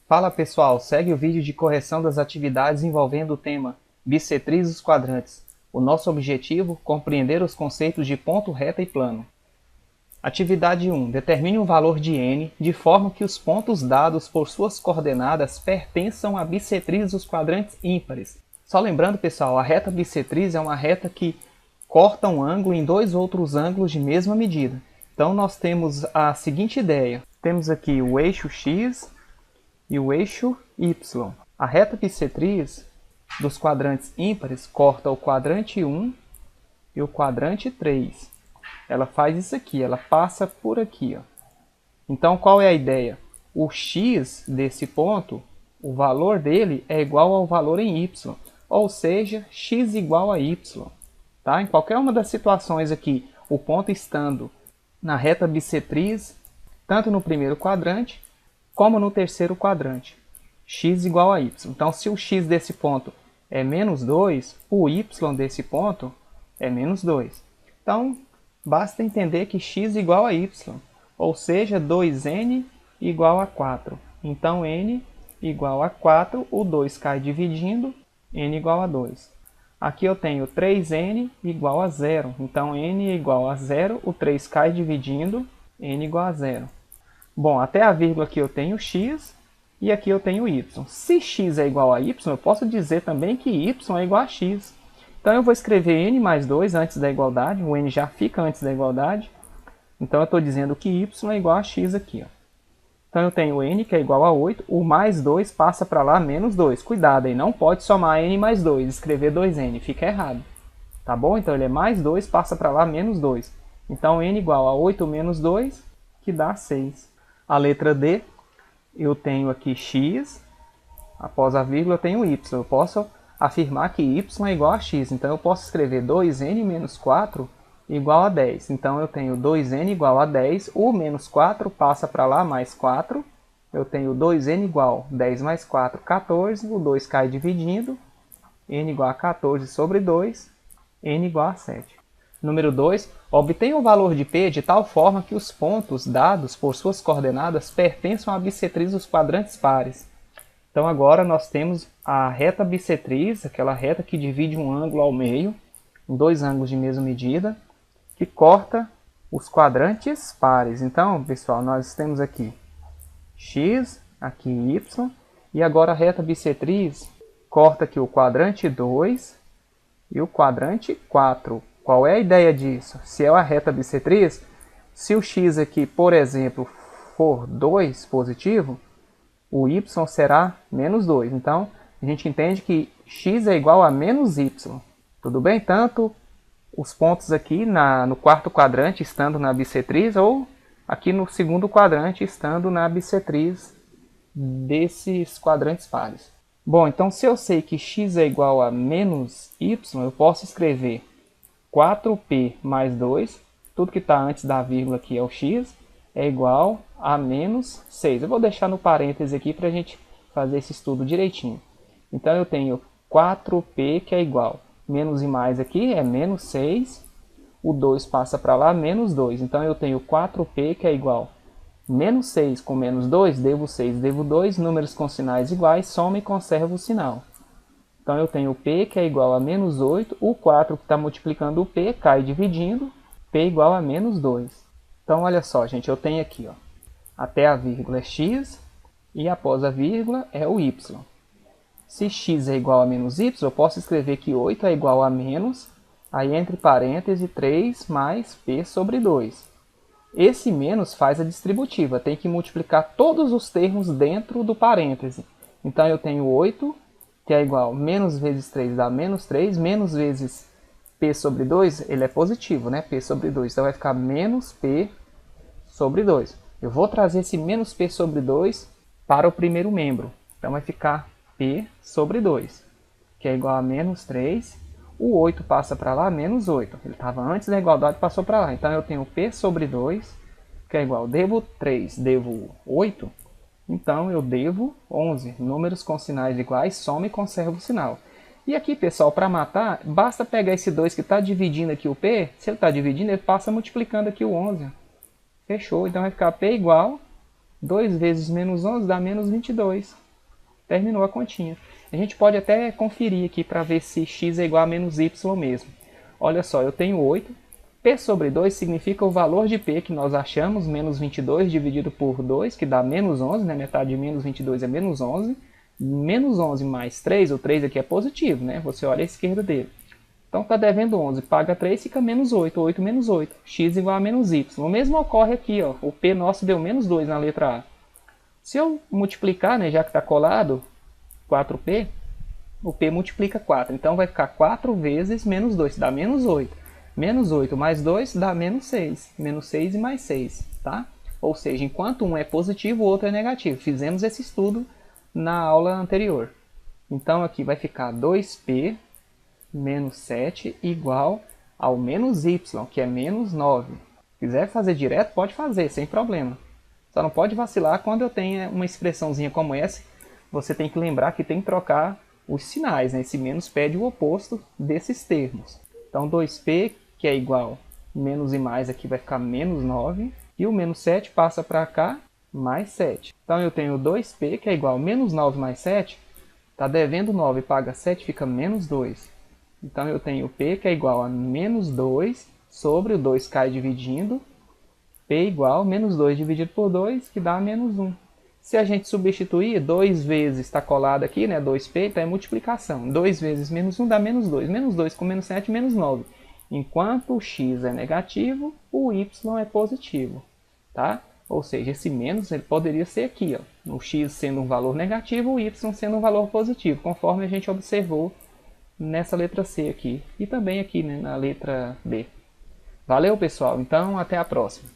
Fala pessoal, segue o vídeo de correção das atividades envolvendo o tema bissetriz dos quadrantes. O nosso objetivo, compreender os conceitos de ponto, reta e plano. Atividade 1. Determine um valor de n de forma que os pontos dados por suas coordenadas pertençam à bissetriz dos quadrantes ímpares. Só lembrando pessoal, a reta bissetriz é uma reta que corta um ângulo em dois outros ângulos de mesma medida. Então nós temos a seguinte ideia. Temos aqui o eixo x e o eixo y. A reta bissetriz dos quadrantes ímpares corta o quadrante 1 e o quadrante 3. Ela faz isso aqui, ela passa por aqui. Ó. Então qual é a ideia? O x desse ponto, o valor dele é igual ao valor em y, ou seja, x igual a y. Tá? Em qualquer uma das situações aqui, o ponto estando na reta bissetriz, tanto no primeiro quadrante, como no terceiro quadrante, x igual a y. Então, se o x desse ponto é menos 2, o y desse ponto é menos 2. Então, basta entender que x igual a y, ou seja, 2n igual a 4. Então, n igual a 4, o 2 cai dividindo, n igual a 2. Aqui eu tenho 3n igual a 0. Então, n igual a 0, o 3 cai dividindo, n igual a 0. Bom, até a vírgula aqui eu tenho x e aqui eu tenho y. Se x é igual a y, eu posso dizer também que y é igual a x. Então eu vou escrever n mais 2 antes da igualdade, o n já fica antes da igualdade. Então eu estou dizendo que y é igual a x aqui. Ó. Então eu tenho n que é igual a 8, o mais 2 passa para lá menos 2. Cuidado aí, não pode somar n mais 2, escrever 2n, fica errado. Tá bom? Então ele é mais 2, passa para lá menos 2. Então n igual a 8 menos 2, que dá 6. A letra D, eu tenho aqui x, após a vírgula eu tenho y. Eu posso afirmar que y é igual a x. Então eu posso escrever 2n menos 4 igual a 10. Então eu tenho 2n igual a 10, o menos 4 passa para lá, mais 4. Eu tenho 2n igual a 10 mais 4, 14. O 2 cai dividindo, n igual a 14 sobre 2, n igual a 7. Número 2. Obtenha o valor de P de tal forma que os pontos dados por suas coordenadas pertençam à bissetriz dos quadrantes pares. Então agora nós temos a reta bissetriz, aquela reta que divide um ângulo ao meio, em dois ângulos de mesma medida, que corta os quadrantes pares. Então, pessoal, nós temos aqui x, aqui y, e agora a reta bissetriz corta aqui o quadrante 2 e o quadrante 4. Qual é a ideia disso? Se é uma reta bissetriz, se o x aqui, por exemplo, for 2 positivo, o y será menos 2. Então, a gente entende que x é igual a menos y. Tudo bem? Tanto os pontos aqui no quarto quadrante estando na bissetriz, ou aqui no segundo quadrante estando na bissetriz desses quadrantes pares. Bom, então se eu sei que x é igual a menos y, eu posso escrever 4p mais 2, tudo que está antes da vírgula aqui é o x, é igual a menos 6. Eu vou deixar no parêntese aqui para a gente fazer esse estudo direitinho. Então eu tenho 4p que é igual, menos e mais aqui é menos 6, o 2 passa para lá, menos 2. Então eu tenho 4p que é igual menos 6 com menos 2, devo 6, devo 2, números com sinais iguais, soma e conserva o sinal. Então eu tenho p que é igual a menos 8, o 4 que está multiplicando o p cai dividindo, p igual a menos 2. Então olha só, gente, eu tenho aqui, ó, até a vírgula é x e após a vírgula é o y. Se x é igual a menos y, eu posso escrever que 8 é igual a menos, aí entre parênteses 3 mais p sobre 2. Esse menos faz a distributiva, tem que multiplicar todos os termos dentro do parêntese. Então eu tenho 8, que é igual a menos vezes 3 dá menos 3, menos vezes p sobre 2, ele é positivo, né? P sobre 2, então vai ficar menos p sobre 2. Eu vou trazer esse menos p sobre 2 para o primeiro membro, então vai ficar p sobre 2, que é igual a menos 3, o 8 passa para lá, menos 8, ele estava antes da igualdade, passou para lá, então eu tenho p sobre 2, que é igual, devo 3, devo 8, então eu devo 11, números com sinais iguais, soma e conserva o sinal. E aqui, pessoal, para matar, basta pegar esse 2 que está dividindo aqui o p, se ele está dividindo, ele passa multiplicando aqui o 11. Fechou, então vai ficar p igual 2 vezes menos 11 dá menos 22. Terminou a continha. A gente pode até conferir aqui para ver se x é igual a menos y mesmo. Olha só, eu tenho 8. P sobre 2 significa o valor de P que nós achamos, menos 22 dividido por 2, que dá menos 11, né? Metade de menos 22 é menos 11. Menos 11 mais 3, o 3 aqui é positivo, né? Você olha à esquerda dele. Então está devendo 11, paga 3, fica menos 8, 8 menos 8, x igual a menos y. O mesmo ocorre aqui, ó, o P nosso deu menos 2 na letra A. Se eu multiplicar, né, já que está colado, 4P, o P multiplica 4. Então vai ficar 4 vezes menos 2, dá menos 8. Menos 8 mais 2 dá menos 6. Menos 6 e mais 6, tá? Ou seja, enquanto um é positivo, o outro é negativo. Fizemos esse estudo na aula anterior. Então aqui vai ficar 2P menos 7 igual ao menos y, que é menos 9. Se quiser fazer direto, pode fazer, sem problema. Só não pode vacilar quando eu tenho uma expressãozinha como essa. Você tem que lembrar que tem que trocar os sinais, né? Esse menos pede o oposto desses termos. Então 2P, que é igual menos e mais, aqui vai ficar menos 9. E o menos 7 passa para cá, mais 7. Então eu tenho 2P, que é igual a menos 9 mais 7. Está devendo 9, paga 7, fica menos 2. Então eu tenho P, que é igual a menos 2, sobre o 2 cai dividindo. P igual a menos 2 dividido por 2, que dá menos 1. Se a gente substituir, 2 vezes está colado aqui, né? 2P, então é multiplicação. 2 vezes menos 1 dá menos 2. Menos 2 com menos 7, menos 9. Enquanto o x é negativo, o y é positivo. Tá? Ou seja, esse menos ele poderia ser aqui, ó, o x sendo um valor negativo, o y sendo um valor positivo, conforme a gente observou nessa letra C aqui. E também aqui, né, na letra B. Valeu, pessoal. Então, até a próxima.